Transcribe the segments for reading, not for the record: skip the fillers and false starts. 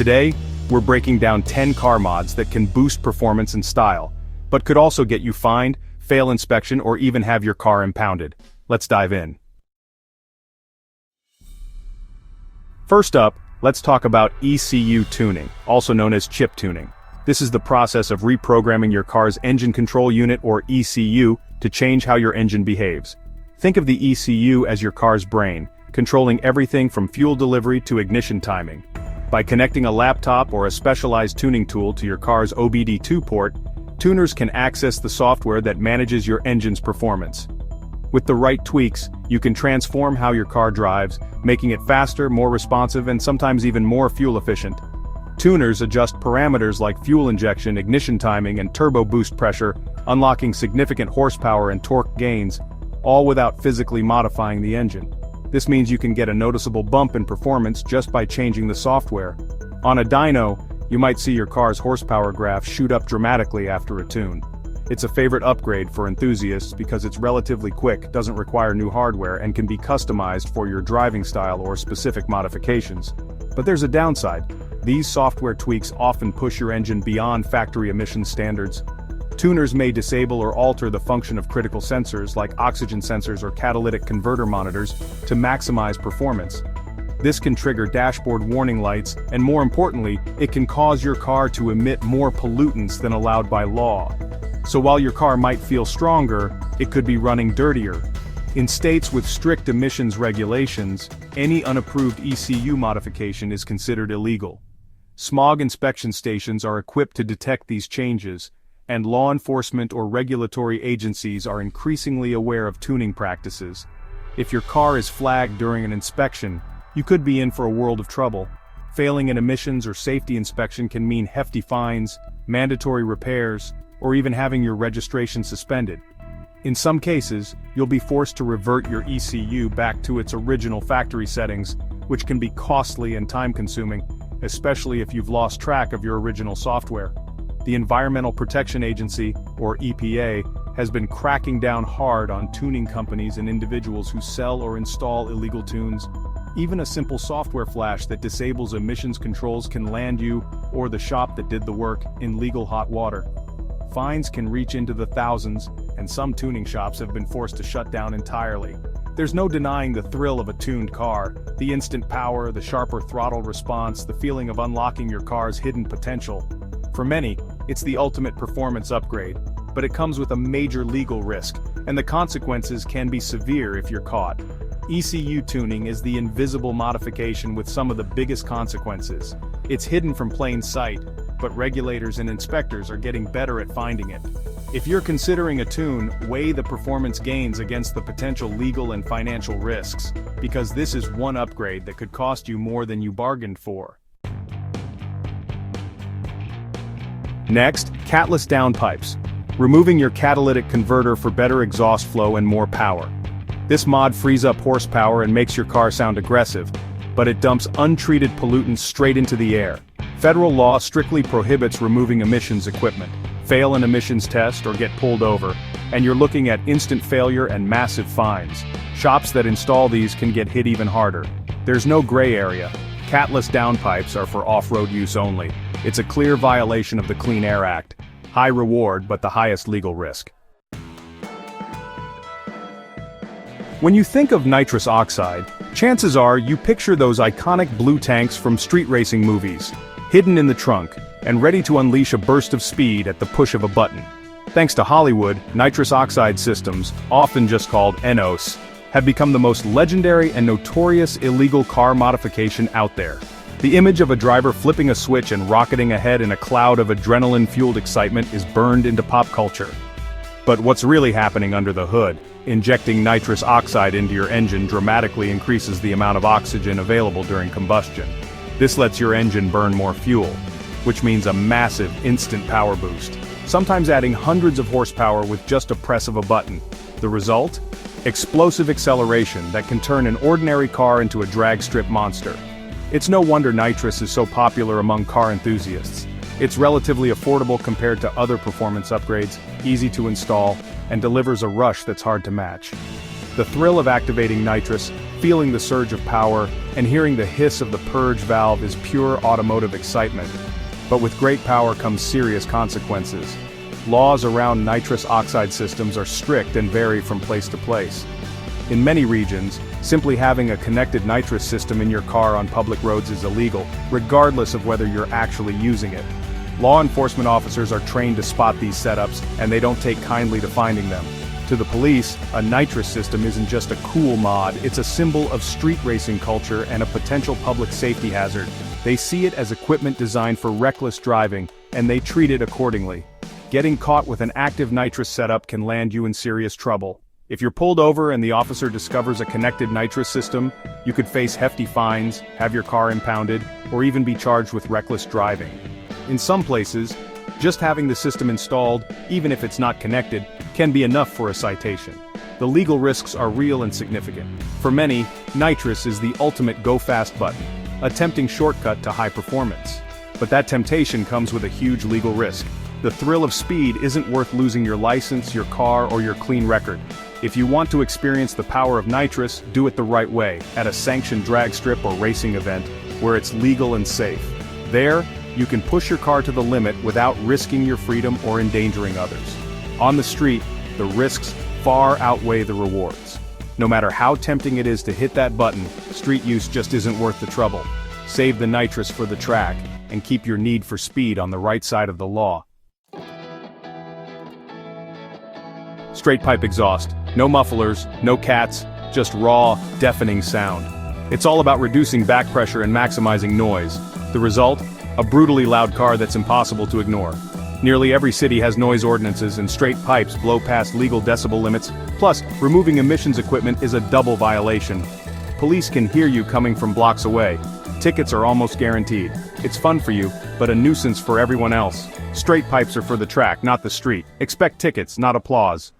Today, we're breaking down 10 car mods that can boost performance and style, but could also get you fined, fail inspection, or even have your car impounded. Let's dive in. First up, let's talk about ECU tuning, also known as chip tuning. This is the process of reprogramming your car's engine control unit, or ECU, to change how your engine behaves. Think of the ECU as your car's brain, controlling everything from fuel delivery to ignition timing. By connecting a laptop or a specialized tuning tool to your car's OBD2 port, tuners can access the software that manages your engine's performance. With the right tweaks, you can transform how your car drives, making it faster, more responsive, and sometimes even more fuel efficient. Tuners adjust parameters like fuel injection, ignition timing, and turbo boost pressure, unlocking significant horsepower and torque gains, all without physically modifying the engine. This means you can get a noticeable bump in performance just by changing the software. On a dyno, you might see your car's horsepower graph shoot up dramatically after a tune. It's a favorite upgrade for enthusiasts because it's relatively quick, doesn't require new hardware, and can be customized for your driving style or specific modifications. But there's a downside. These software tweaks often push your engine beyond factory emission standards. Tuners may disable or alter the function of critical sensors like oxygen sensors or catalytic converter monitors to maximize performance. This can trigger dashboard warning lights, and more importantly, it can cause your car to emit more pollutants than allowed by law. So while your car might feel stronger, it could be running dirtier. In states with strict emissions regulations, any unapproved ECU modification is considered illegal. Smog inspection stations are equipped to detect these changes, and law enforcement or regulatory agencies are increasingly aware of tuning practices. If your car is flagged during an inspection, you could be in for a world of trouble. Failing an emissions or safety inspection can mean hefty fines, mandatory repairs, or even having your registration suspended. In some cases, you'll be forced to revert your ECU back to its original factory settings, which can be costly and time-consuming, especially if you've lost track of your original software. The Environmental Protection Agency, or EPA, has been cracking down hard on tuning companies and individuals who sell or install illegal tunes. Even a simple software flash that disables emissions controls can land you, or the shop that did the work, in legal hot water. Fines can reach into the thousands, and some tuning shops have been forced to shut down entirely. There's no denying the thrill of a tuned car, the instant power, the sharper throttle response, the feeling of unlocking your car's hidden potential. For many, it's the ultimate performance upgrade, but it comes with a major legal risk, and the consequences can be severe if you're caught. ECU tuning is the invisible modification with some of the biggest consequences. It's hidden from plain sight, but regulators and inspectors are getting better at finding it. If you're considering a tune, weigh the performance gains against the potential legal and financial risks, because this is one upgrade that could cost you more than you bargained for. Next, catless downpipes. Removing your catalytic converter for better exhaust flow and more power. This mod frees up horsepower and makes your car sound aggressive, but it dumps untreated pollutants straight into the air. Federal law strictly prohibits removing emissions equipment. Fail an emissions test or get pulled over, and you're looking at instant failure and massive fines. Shops that install these can get hit even harder. There's no gray area. Catless downpipes are for off-road use only. It's a clear violation of the Clean Air Act. High reward, but the highest legal risk. When you think of nitrous oxide, chances are you picture those iconic blue tanks from street racing movies, hidden in the trunk, and ready to unleash a burst of speed at the push of a button. Thanks to Hollywood, nitrous oxide systems, often just called NOS, have become the most legendary and notorious illegal car modification out there. The image of a driver flipping a switch and rocketing ahead in a cloud of adrenaline-fueled excitement is burned into pop culture. But what's really happening under the hood? Injecting nitrous oxide into your engine dramatically increases the amount of oxygen available during combustion. This lets your engine burn more fuel, which means a massive instant power boost, sometimes adding hundreds of horsepower with just a press of a button. The result? Explosive acceleration that can turn an ordinary car into a drag strip monster. It's no wonder nitrous is so popular among car enthusiasts. It's relatively affordable compared to other performance upgrades, easy to install, and delivers a rush that's hard to match. The thrill of activating nitrous, Feeling the surge of power and hearing the hiss of the purge valve is pure automotive excitement. But with great power comes serious consequences. Laws around nitrous oxide systems are strict and vary from place to place. In many regions, simply having a connected nitrous system in your car on public roads is illegal, regardless of whether you're actually using it. Law enforcement officers are trained to spot these setups, and they don't take kindly to finding them. To the police, a nitrous system isn't just a cool mod, it's a symbol of street racing culture and a potential public safety hazard. They see it as equipment designed for reckless driving, and they treat it accordingly. Getting caught with an active nitrous setup can land you in serious trouble. If you're pulled over and the officer discovers a connected nitrous system, you could face hefty fines, have your car impounded, or even be charged with reckless driving. In some places, just having the system installed, even if it's not connected, can be enough for a citation. The legal risks are real and significant. For many, nitrous is the ultimate go-fast button, a tempting shortcut to high performance. But that temptation comes with a huge legal risk. The thrill of speed isn't worth losing your license, your car, or your clean record. If you want to experience the power of nitrous, do it the right way, at a sanctioned drag strip or racing event, where it's legal and safe. There, you can push your car to the limit without risking your freedom or endangering others. On the street, the risks far outweigh the rewards. No matter how tempting it is to hit that button, street use just isn't worth the trouble. Save the nitrous for the track, and keep your need for speed on the right side of the law. Straight pipe exhaust. No mufflers, no cats, just raw, deafening sound. It's all about reducing back pressure and maximizing noise. The result? A brutally loud car that's impossible to ignore. Nearly every city has noise ordinances, and straight pipes blow past legal decibel limits, plus, removing emissions equipment is a double violation. Police can hear you coming from blocks away. Tickets are almost guaranteed. It's fun for you, but a nuisance for everyone else. Straight pipes are for the track, not the street. Expect tickets, not applause.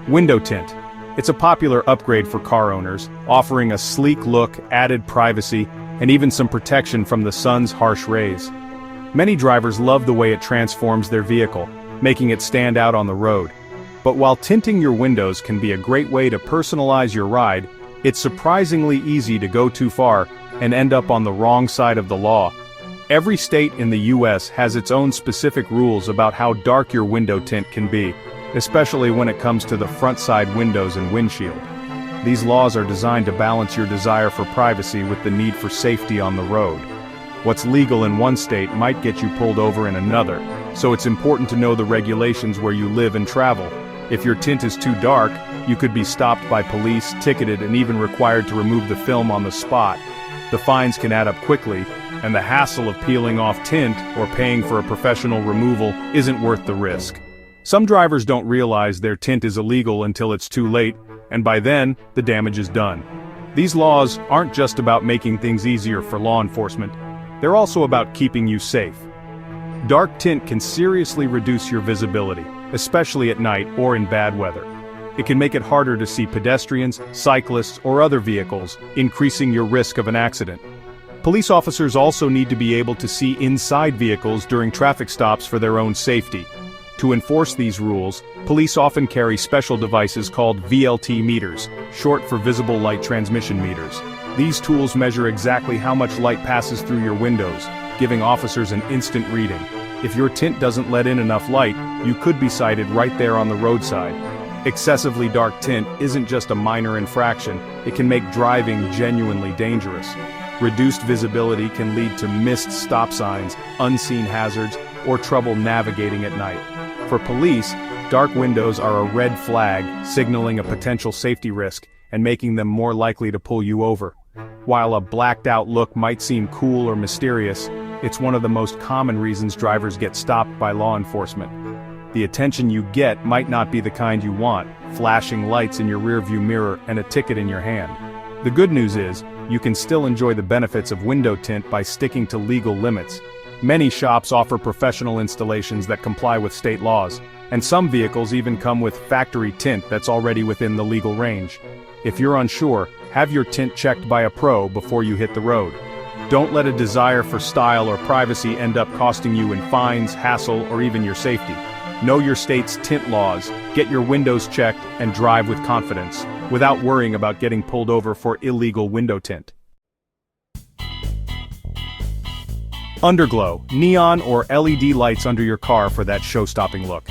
Window tint. It's a popular upgrade for car owners, offering a sleek look, added privacy, and even some protection from the sun's harsh rays. Many drivers love the way it transforms their vehicle, making it stand out on the road. But while tinting your windows can be a great way to personalize your ride, it's surprisingly easy to go too far and end up on the wrong side of the law. Every state in the US has its own specific rules about how dark your window tint can be, especially when it comes to the front side windows and windshield. These laws are designed to balance your desire for privacy with the need for safety on the road. What's legal in one state might get you pulled over in another, so it's important to know the regulations where you live and travel. If your tint is too dark, you could be stopped by police, ticketed, and even required to remove the film on the spot. The fines can add up quickly, and the hassle of peeling off tint or paying for a professional removal isn't worth the risk. Some drivers don't realize their tint is illegal until it's too late, and by then, the damage is done. These laws aren't just about making things easier for law enforcement, they're also about keeping you safe. Dark tint can seriously reduce your visibility, especially at night or in bad weather. It can make it harder to see pedestrians, cyclists, or other vehicles, increasing your risk of an accident. Police officers also need to be able to see inside vehicles during traffic stops for their own safety. To enforce these rules, police often carry special devices called VLT meters, short for visible light transmission meters. These tools measure exactly how much light passes through your windows, giving officers an instant reading. If your tint doesn't let in enough light, you could be cited right there on the roadside. Excessively dark tint isn't just a minor infraction, it can make driving genuinely dangerous. Reduced visibility can lead to missed stop signs, unseen hazards, or trouble navigating at night. For police, dark windows are a red flag, signaling a potential safety risk and making them more likely to pull you over. While a blacked-out look might seem cool or mysterious, it's one of the most common reasons drivers get stopped by law enforcement. The attention you get might not be the kind you want, flashing lights in your rearview mirror and a ticket in your hand. The good news is, you can still enjoy the benefits of window tint by sticking to legal limits. Many shops offer professional installations that comply with state laws, and some vehicles even come with factory tint that's already within the legal range. If you're unsure, have your tint checked by a pro before you hit the road. Don't let a desire for style or privacy end up costing you in fines, hassle, or even your safety. Know your state's tint laws, get your windows checked, and drive with confidence, without worrying about getting pulled over for illegal window tint. Underglow, neon or LED lights under your car for that show-stopping look.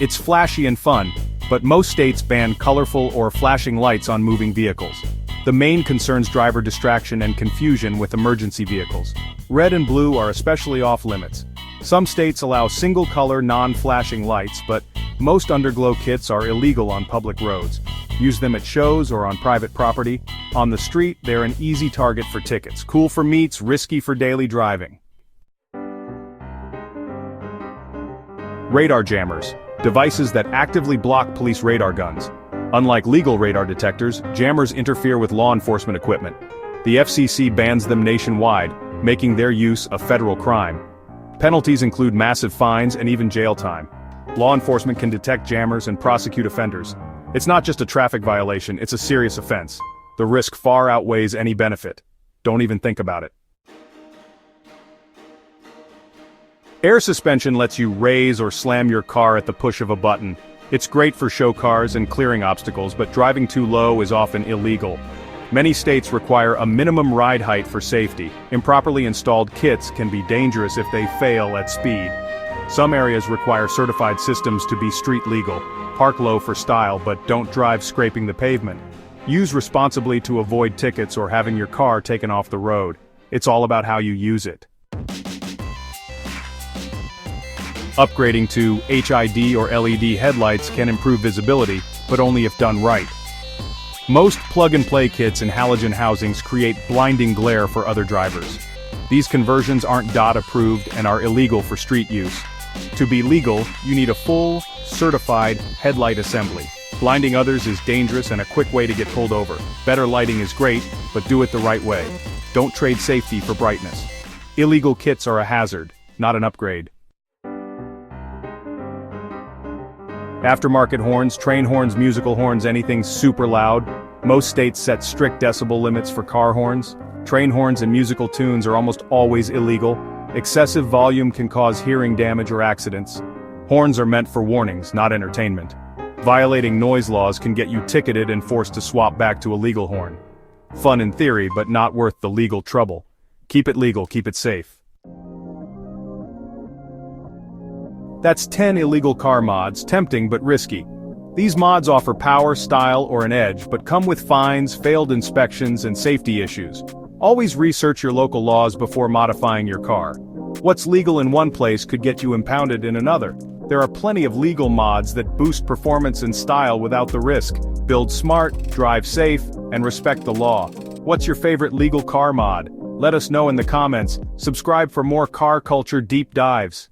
It's flashy and fun, but most states ban colorful or flashing lights on moving vehicles. The main concerns driver distraction and confusion with emergency vehicles. Red and blue are especially off-limits. Some states allow single-color non-flashing lights, but most underglow kits are illegal on public roads. Use them at shows or on private property. On the street, they're an easy target for tickets. Cool for meets, risky for daily driving. Radar jammers, devices that actively block police radar guns. Unlike legal radar detectors, jammers interfere with law enforcement equipment. The FCC bans them nationwide, making their use a federal crime. Penalties include massive fines and even jail time. Law enforcement can detect jammers and prosecute offenders. It's not just a traffic violation, it's a serious offense. The risk far outweighs any benefit. Don't even think about it. Air suspension lets you raise or slam your car at the push of a button. It's great for show cars and clearing obstacles, but driving too low is often illegal. Many states require a minimum ride height for safety. Improperly installed kits can be dangerous if they fail at speed. Some areas require certified systems to be street legal. Park low for style, but don't drive scraping the pavement. Use responsibly to avoid tickets or having your car taken off the road. It's all about how you use it. Upgrading to HID or LED headlights can improve visibility, but only if done right. Most plug-and-play kits and halogen housings create blinding glare for other drivers. These conversions aren't DOT approved and are illegal for street use. To be legal, you need a full, certified headlight assembly. Blinding others is dangerous and a quick way to get pulled over. Better lighting is great, but do it the right way. Don't trade safety for brightness. Illegal kits are a hazard, not an upgrade. Aftermarket horns, train horns, musical horns, anything super loud. Most states set strict decibel limits for car horns. Train horns and musical tunes are almost always illegal. Excessive volume can cause hearing damage or accidents. Horns are meant for warnings, not entertainment. Violating noise laws can get you ticketed and forced to swap back to a legal horn. Fun in theory, but not worth the legal trouble. Keep it legal, keep it safe. That's 10 illegal car mods, tempting but risky. These mods offer power, style, or an edge, but come with fines, failed inspections, and safety issues. Always research your local laws before modifying your car. What's legal in one place could get you impounded in another. There are plenty of legal mods that boost performance and style without the risk. Build smart, drive safe, and respect the law. What's your favorite legal car mod? Let us know in the comments. Subscribe for more car culture deep dives.